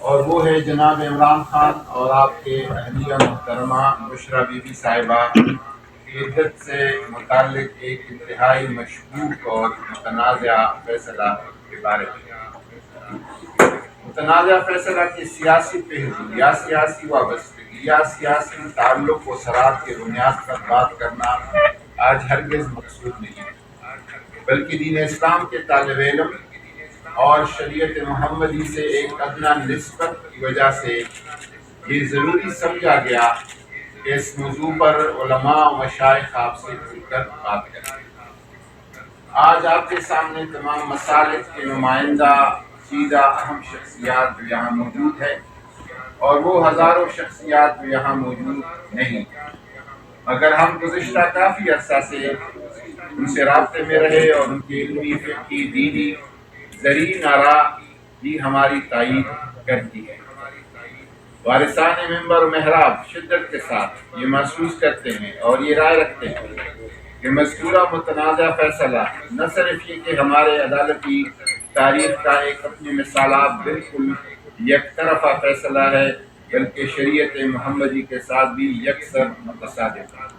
اور وہ ہے جناب عمران خان اور آپ کے اہلیہ محترمہ بشریٰ بی بی صاحبہ کی عدت سے متعلق ایک انتہائی مشکوک اور متنازع فیصلہ کے بارے میں۔ متنازع فیصلہ کے سیاسی پہلو یا سیاسی وابستگی یا سیاسی تعلق و صراعت کے بنیاد پر بات کرنا آج ہرگز مقصود نہیں ہے، بلکہ دین اسلام کے طالب علم اور شریعت محمدی سے ایک ادنیٰ نسبت کی وجہ سے یہ ضروری سمجھا گیا کہ اس موضوع پر علماء و مشائخ آپ سے کھل کر بات کریں۔ آج آپ کے سامنے تمام مسالک کے نمائندہ چیدہ اہم شخصیات جو یہاں موجود ہے، اور وہ ہزاروں شخصیات جو یہاں موجود نہیں، مگر ہم گزشتہ کافی عرصہ سے ان سے رابطے میں رہے اور ان کی علمی، فقہی، دینی زرعی آراء بھی ہماری تائید کرتی ہے۔ وارثان ممبر و محراب شدت کے ساتھ یہ محسوس کرتے ہیں اور یہ رائے رکھتے ہیں کہ مذکورہ متنازع فیصلہ نہ صرف یہ کہ ہمارے عدالتی تاریخ کا ایک اپنی مثالات بالکل یک طرفہ فیصلہ ہے، بلکہ شریعت محمدی کے ساتھ بھی یکسر متصادم ہے۔